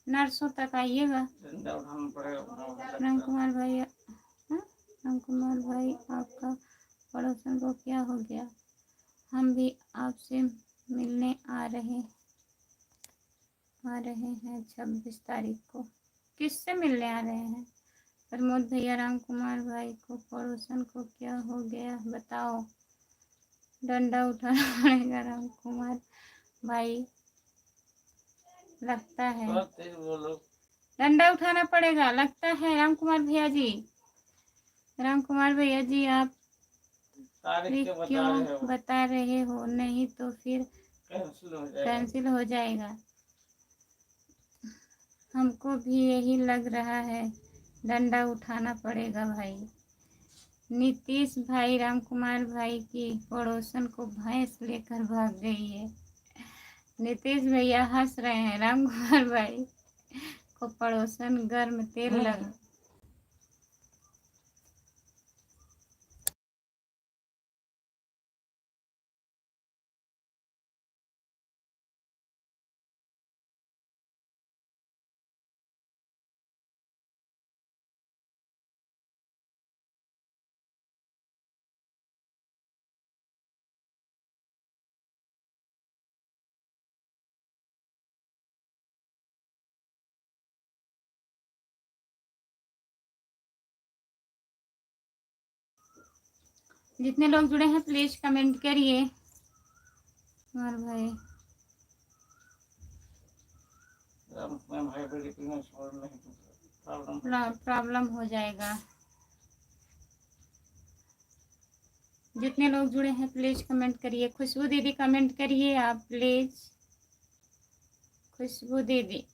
S1: नर्सों तक आइएगा। राम कुमार भाई, राम कुमार भाई आपका पड़ोसन को क्या हो गया? हम भी आपसे मिलने आ रहे हैं 26 तारीख को। किससे मिलने आ रहे हैं? प्रमोद भैया, राम कुमार भाई को पड़ोसन को क्या हो गया बताओ, डंडा उठाना पड़ेगा राम कुमार भाई, लगता है
S2: थोड़ा तेज बोलो।
S1: डंडा उठाना पड़ेगा लगता है राम कुमार भैया जी। राम कुमार भैया जी आप
S2: तारीख क्या बता
S1: क्यों
S2: रहे हो?
S1: बता रहे हो? नहीं तो फिर
S2: कैंसिल हो जाएगा।
S1: कैंसिल हो जाएगा। हमको भी यही लग रहा है, डंडा उठाना पड़ेगा भाई। नीतीश भाई, राम कुमार भाई की पड़ोसन को भैंस लेकर भाग गई है। नीतीश भैया हंस रहे हैं, राम कुमार भाई को पड़ोसन गर्म तेल लग जितने लोग जुड़े हैं प्लीज कमेंट करिए। कुमार भाई
S2: मैं भाई को लिखना छोड़ नहीं दूंगा,
S1: प्रॉब्लम हो जाएगा। जितने लोग जुड़े हैं प्लीज कमेंट करिए। खुशबू दीदी कमेंट करिए आप प्लीज। खुशबू दीदी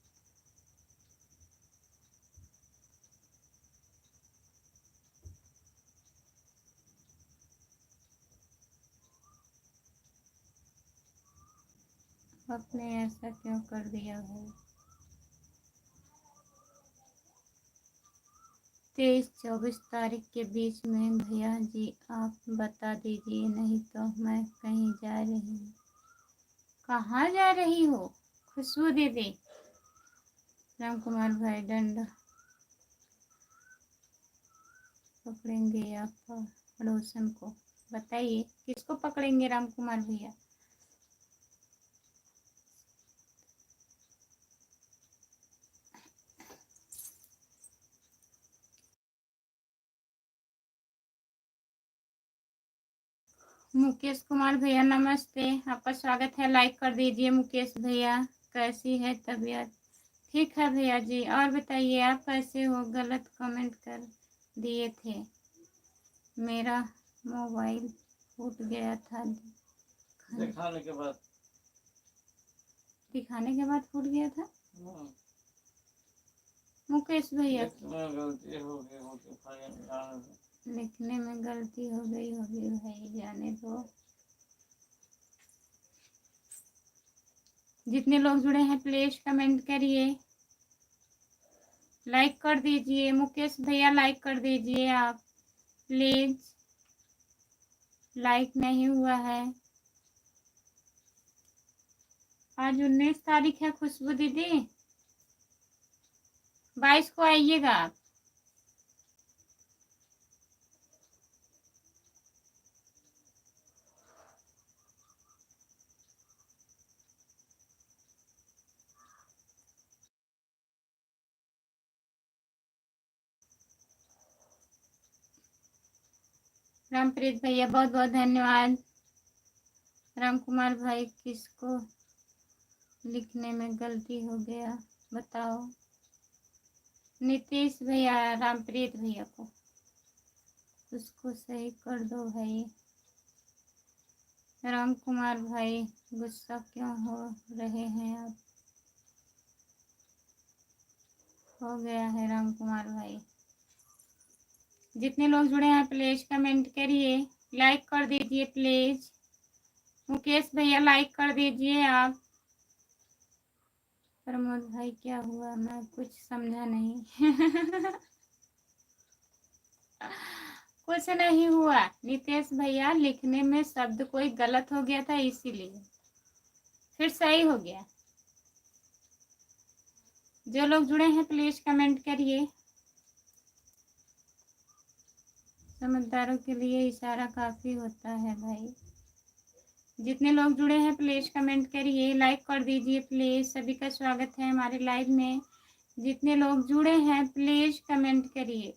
S1: आपने ऐसा क्यों कर दिया है? 23-24 तारीख के बीच में भैया जी आप बता दीजिए, नहीं तो मैं कहीं जा रही हूँ। कहाँ जा रही हो खुशबू दीदी? राम कुमार भाई डंडा पकड़ेंगे आप पड़ोसन को, बताइए किसको पकड़ेंगे राम कुमार भैया? मुकेश कुमार भैया नमस्ते, आपका स्वागत है। लाइक कर दीजिए मुकेश भैया। कैसी है तबीयत? ठीक है भैया जी। और बताइए आप कैसे हो? गलत कमेंट कर दिए थे, मेरा मोबाइल फूट गया था।
S2: दिखाने के बाद
S1: फूट गया था मुकेश भैया।
S2: गलती हो गई,
S1: लिखने में गलती हो गई होगी भाई, जाने दो। जितने लोग जुड़े हैं प्लीज कमेंट करिए, लाइक कर दीजिए। मुकेश भैया लाइक कर दीजिए आप प्लीज, लाइक नहीं हुआ है। आज 19 तारीख है खुशबू दीदी, 22 को आइएगा आप। रामप्रीत भैया बहुत बहुत धन्यवाद। राम कुमार भाई किसको लिखने में गलती हो गया बताओ? नीतीश भैया, रामप्रीत भैया को उसको सही कर दो भाई। राम कुमार भाई गुस्सा क्यों हो रहे हैं आप? हो गया है राम कुमार भाई। जितने लोग जुड़े हैं प्लीज कमेंट करिए, लाइक कर दीजिए प्लीज। मुकेश भैया लाइक कर दीजिए आप। प्रमोद भाई क्या हुआ? मैं कुछ समझा नहीं। कुछ नहीं हुआ नितेश भैया, लिखने में शब्द कोई गलत हो गया था इसीलिए फिर सही हो गया। जो लोग जुड़े हैं प्लीज कमेंट करिए। समझदारों के लिए इशारा काफी होता है भाई। जितने लोग जुड़े हैं प्लीज कमेंट करिए, लाइक कर दीजिए प्लीज। सभी का स्वागत है हमारे लाइव में। जितने लोग जुड़े हैं प्लीज कमेंट करिए।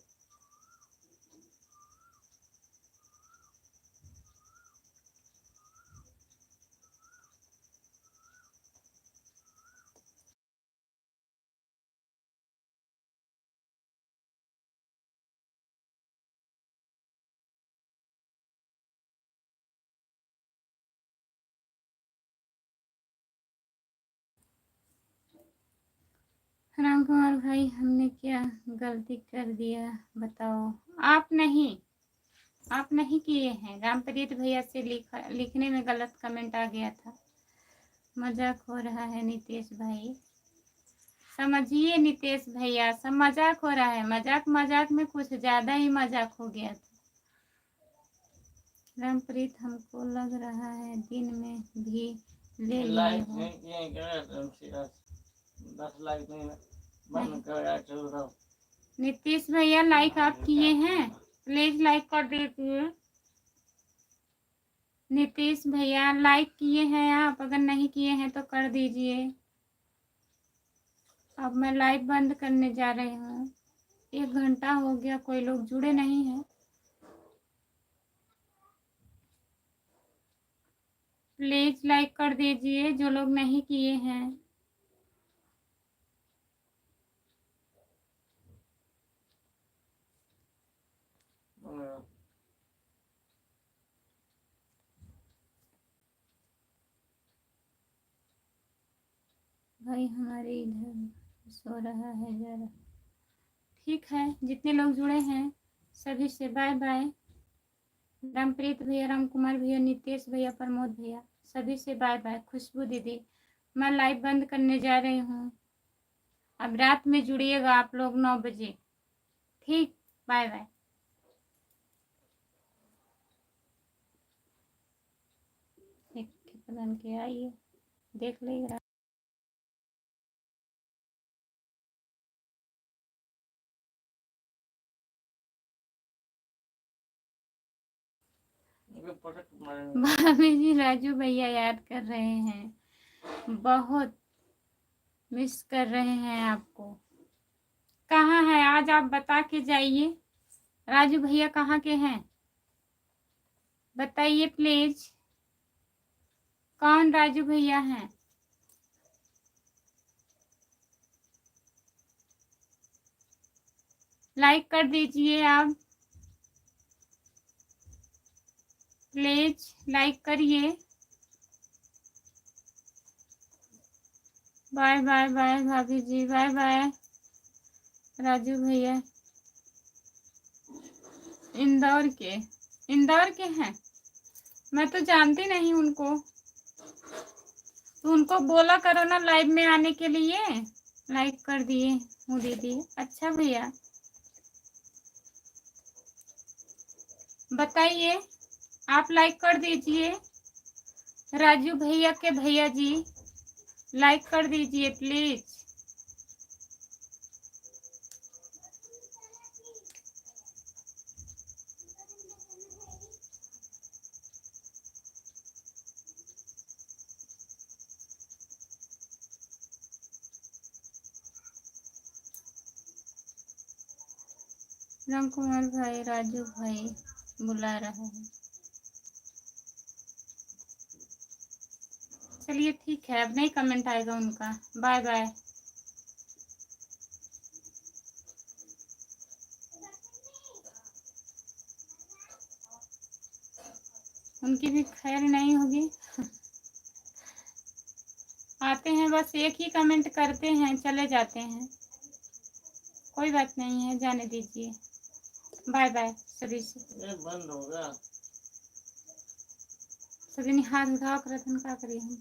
S1: राम कुमार भाई, हमने क्या गलती कर दिया बताओ? आप नहीं किए हैं। रामप्रीत भैया से लिखने में गलत कमेंट आ गया था। मजाक हो रहा है नितेश भाई, समझिए नितेश भैया, सब मजाक हो रहा है। मजाक में कुछ ज्यादा ही मजाक हो गया था। रामप्रीत, हमको लग रहा है दिन में भी ले लिए
S2: लाइक
S1: हो।
S2: नहीं किए क्या? 10 लाइक नहीं बंद कर चल रहा।
S1: नीतीश भैया लाइक आप किए हैं, प्लीज लाइक कर दीजिए। नीतीश भैया लाइक किए हैं आप? अगर नहीं किए हैं तो कर दीजिए। अब मैं लाइव बंद करने जा रही हूँ। 1 घंटा हो गया, कोई लोग जुड़े नहीं हैं। प्लीज लाइक कर दीजिए जो लोग नहीं किए हैं। भाई हमारे इधर सो रहा है जरा। ठीक है, जितने लोग जुड़े हैं सभी से बाय बाय। रामप्रीत भैया, राम कुमार भैया, नितेश भैया, प्रमोद भैया, सभी से बाय बाय। खुशबू दीदी, मैं लाइव बंद करने जा रही हूँ। अब रात में जुड़िएगा आप लोग 9 बजे। ठीक, बाय बाय। एक पता के आइए देख लेगा। भाभी जी राजू भैया याद कर रहे हैं, बहुत मिस कर रहे हैं आपको। कहाँ है आज आप बता के जाइए। राजू भैया कहाँ के हैं बताइए प्लीज। कौन राजू भैया हैं? लाइक कर दीजिए आप, प्लीज लाइक करिए। बाय बाय बाय भाभी जी, बाय बाय। राजू भैया इंदौर के हैं? मैं तो जानती नहीं उनको। तो उनको बोला करो ना लाइव में आने के लिए। लाइक कर दिए हूँ दीदी। अच्छा भैया बताइए, आप लाइक कर दीजिए। राजू भैया के भैया जी लाइक कर दीजिए प्लीज। राम कुमार भाई, राजू भाई बुला रहा है। चलिए ठीक है, अब नहीं कमेंट आएगा उनका। Bye bye. उनकी भी खैर नहीं होगी। आते हैं बस एक ही कमेंट करते हैं, चले जाते हैं। कोई बात नहीं है, जाने दीजिए। बाय बाय सभी से।
S2: बंद होगा।
S1: सभी ने हाथ उठाओ कर क्या करिए हम।